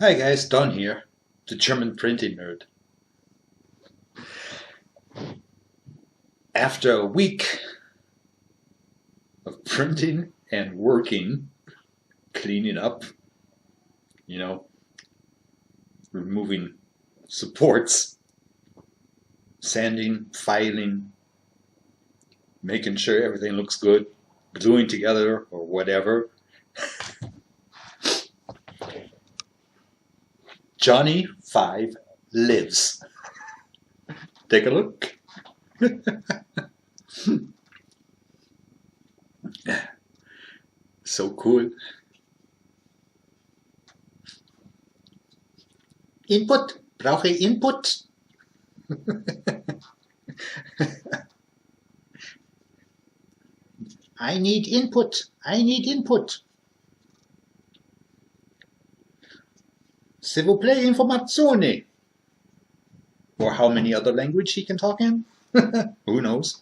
Hi guys, Don here, the German printing nerd. After a week of printing and working, cleaning up, you know, removing supports, sanding, filing, making sure everything looks good, gluing together or whatever, Johnny 5 lives. Take a look. So cool. Input. Brauche Input. I need input. I need input. S'il vous plaît, informazione. Or how many other language he can talk in? Who knows?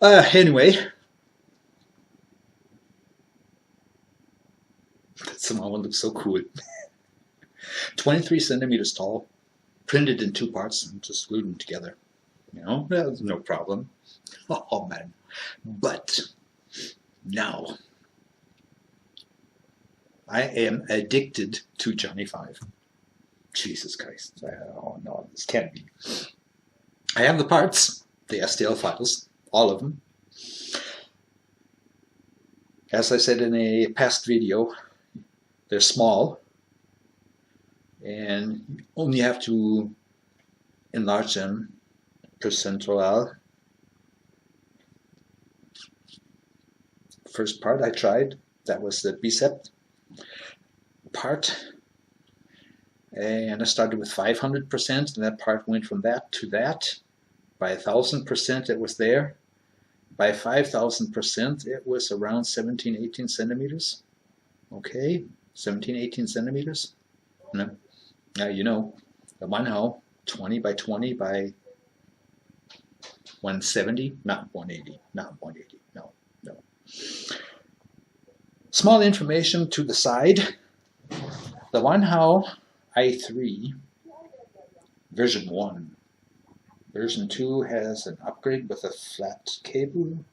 Anyway, that somehow looks so cool. 23 centimeters tall, printed in 2 parts and just glued them together. You know, that was no problem. Oh man. But now I am addicted to Johnny 5. Jesus Christ. Oh no, this can't be. I have the parts, the STL files, all of them. As I said in a past video, they're small and you only have to enlarge them percentile. First part I tried, that was the bicep part, and I started with 500%, and that part went from that to that. By 1,000% it was there. By 5,000% it was around 17-18 centimeters. Okay, 17-18 centimeters. No. Now you know, the Wanhao 20 by 20 by 170, not 180, not 180, no. Small information to the side. The Wanhao i3 version 1. Version 2 has an upgrade with a flat cable,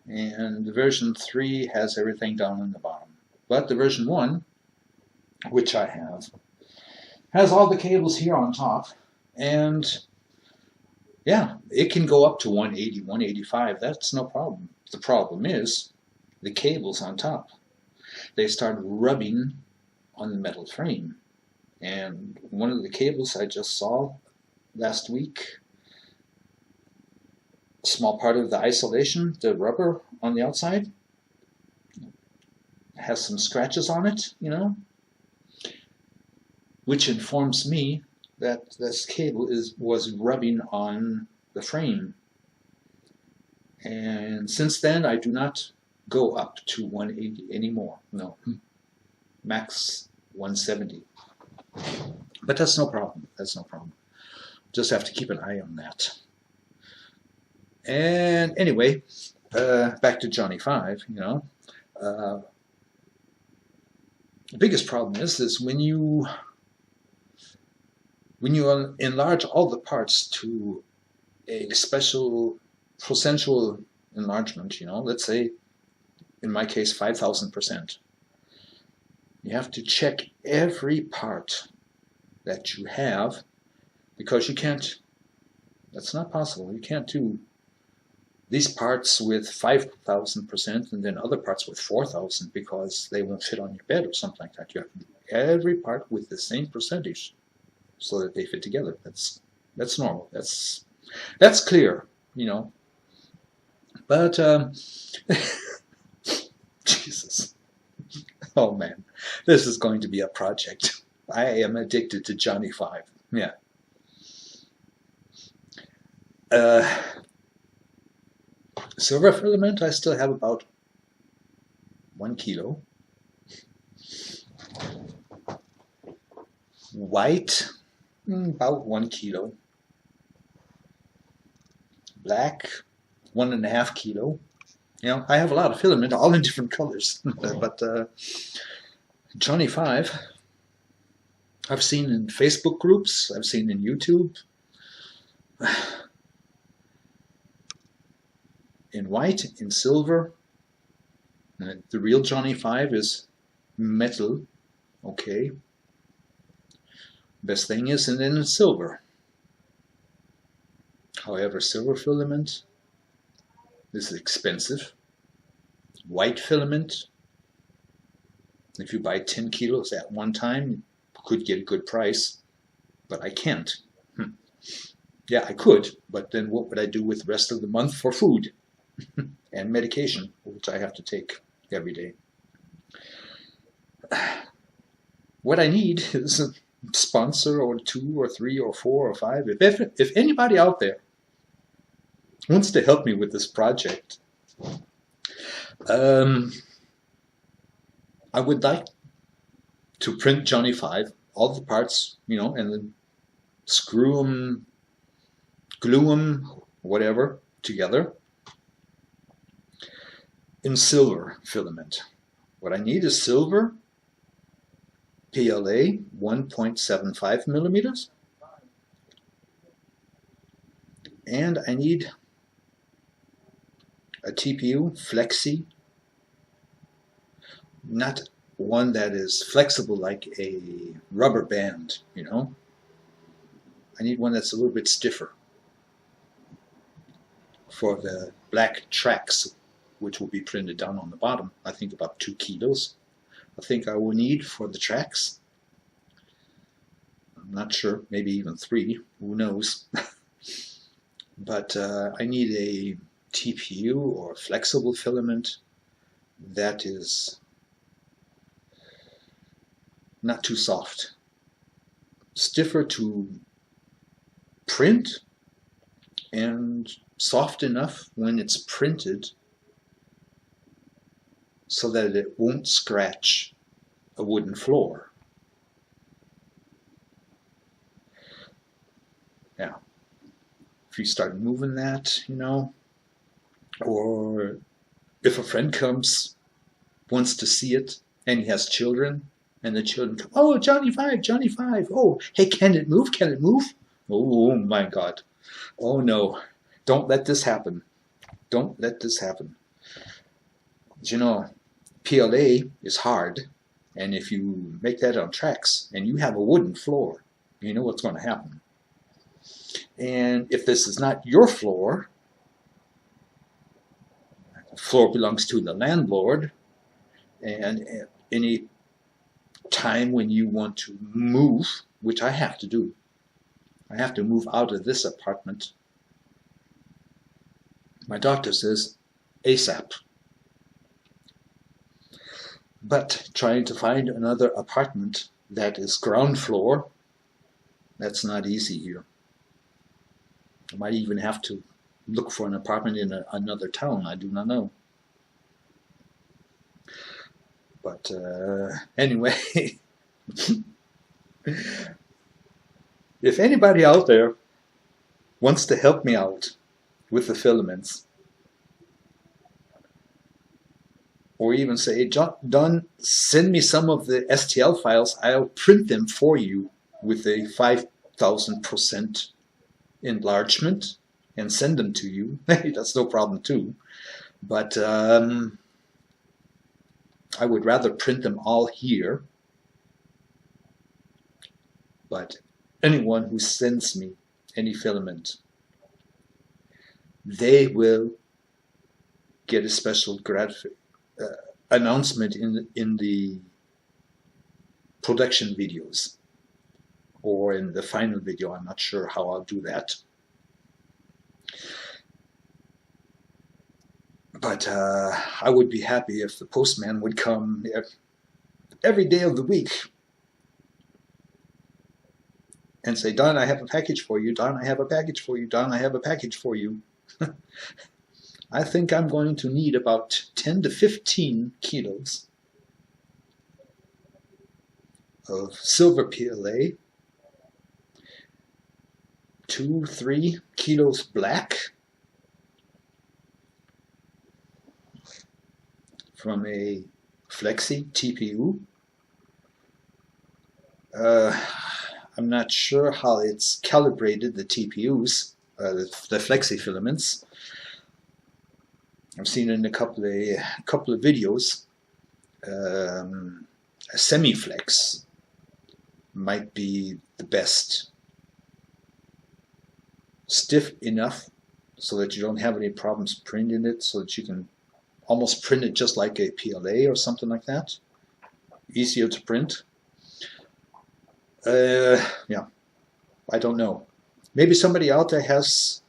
and the version 3 has everything down in the bottom. But the version 1, which I have, has all the cables here on top, and yeah, it can go up to 180, 185. That's no problem. The problem is the cables on top. They start rubbing on the metal frame. And one of the cables I just saw last week, small part of the isolation, the rubber on the outside, has some scratches on it, you know, which informs me that this cable was rubbing on the frame. And since then, I do not go up to 180 anymore. No, max 170. But that's no problem. That's no problem. Just have to keep an eye on that. And anyway, back to Johnny 5. You know, the biggest problem is when you enlarge all the parts to a special potential enlargement. You know, let's say in my case 5,000%. You have to check every part that you have, because you can't, that's not possible. You can't do these parts with 5,000% and then other parts with 4,000 because they won't fit on your bed or something like that. You have to do every Part with the same percentage so that they fit together. That's normal. That's clear, you know. But Jesus. Oh man, this is going to be a project. I am addicted to Johnny 5. Yeah. Silver filament, I still have about 1 kilo. White, about 1 kilo. Black, 1.5 kilo. You know, I have a lot of filament, all in different colors. But Johnny 5, I've seen in Facebook groups, I've seen in YouTube, in white, in silver. The real Johnny 5 is metal, okay. Best thing is, and then in silver. However, silver filament, this is expensive. White filament, if you buy 10 kilos at one time, you could get a good price, but I can't. Yeah, I could, but then what would I do with the rest of the month for food and medication, which I have to take every day? What I need is a sponsor, or 2 or 3 or 4 or 5. If anybody out there wants to help me with this project, I would like to print Johnny 5, all the parts, you know, and then screw them, glue them, whatever, together in silver filament. What I need is silver PLA 1.75 millimeters, and I need a TPU flexi, not one that is flexible like a rubber band, you know. I need one that's a little bit stiffer for the black tracks, which will be printed down on the bottom. I think about 2 kilos. I think I will need for the tracks. I'm not sure, maybe even 3, who knows. But I need a TPU or flexible filament that is not too soft, stiffer to print, and soft enough when it's printed so that it won't scratch a wooden floor. Yeah, if you start moving that, you know, or if a friend comes, wants to see it, and he has children, and the children come, oh, Johnny 5, Johnny 5, oh, hey, can it move, can it move? Oh my God, oh no, don't let this happen, don't let this happen. You know, PLA is hard, and if you make that on tracks, and you have a wooden floor, you know what's going to happen. And if this is not your floor, the floor belongs to the landlord, and any time when you want to move, which I have to do, I have to move out of this apartment. My doctor says ASAP. But trying to find another apartment that is ground floor, that's not easy here. I might even have to look for an apartment in another town. I do not know. But anyway, if anybody out there wants to help me out with the filaments, or even say, Don, send me some of the STL files, I'll print them for you with a 5,000% enlargement and send them to you. That's no problem too. But I would rather print them all here. But anyone who sends me any filament, they will get a special announcement in the production videos, or in the final video. I'm not sure how I'll do that. But I would be happy if the postman would come every day of the week and say, Don, I have a package for you. Don, I have a package for you. Don, I have a package for you. I think I'm going to need about 10 to 15 kilos of silver PLA, 2-3 kilos black from a Flexi TPU, I'm not sure how it's calibrated, the TPUs, the flexi filaments. I've seen in a couple of videos. A semi-flex might be the best. Stiff enough so that you don't have any problems printing it, so that you can almost print it just like a PLA or something like that. Easier to print. Yeah, I don't know. Maybe somebody out there has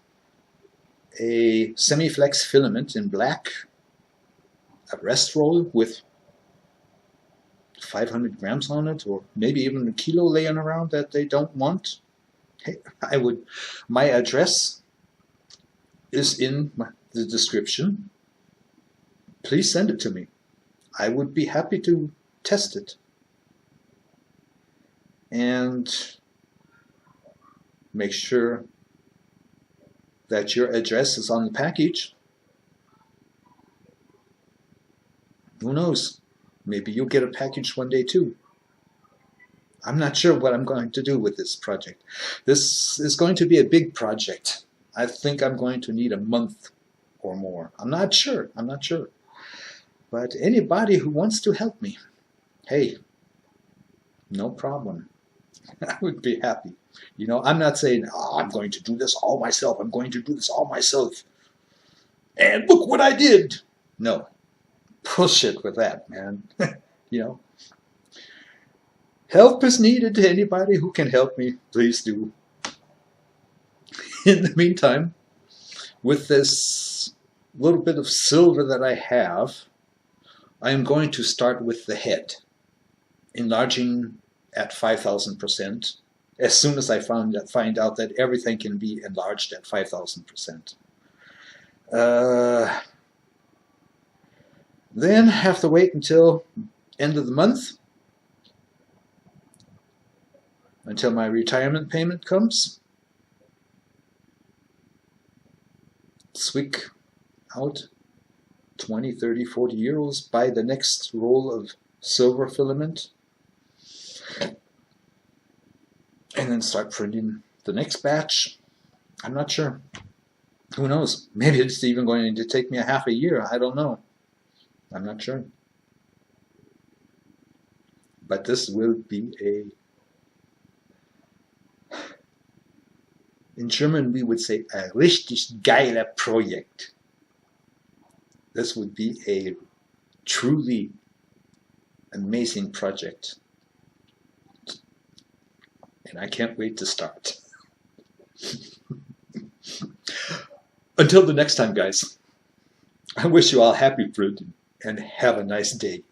a semi-flex filament in black, a rest roll with 500 grams on it, or maybe even a kilo laying around that they don't want. Hey, my address is in the description. Please send it to me. I would be happy to test it. And make sure that your address is on the package. Who knows? Maybe you'll get a package one day too. I'm not sure what I'm going to do with this project. This is going to be a big project. I think I'm going to need a month or more. I'm not sure. But anybody who wants to help me, hey, no problem. I would be happy. You know, I'm not saying, oh, I'm going to do this all myself. I'm going to do this all myself. And look what I did. No. Bullshit with that, man. You know. Help is needed to anybody who can help me. Please do. In the meantime, with this little bit of silver that I have, I am going to start with the head, enlarging at 5,000%, as soon as I find out that everything can be enlarged at 5,000%. Then have to wait until end of the month, until my retirement payment comes. Swick out 20, 30, 40 euros, buy the next roll of silver filament, and then start printing the next batch. I'm not sure. Who knows? Maybe it's even going to take me a half a year. I don't know. I'm not sure. But this will be in German we would say a richtig geiler Projekt. This would be a truly amazing project. And I can't wait to start. Until the next time, guys, I wish you all happy printing and have a nice day.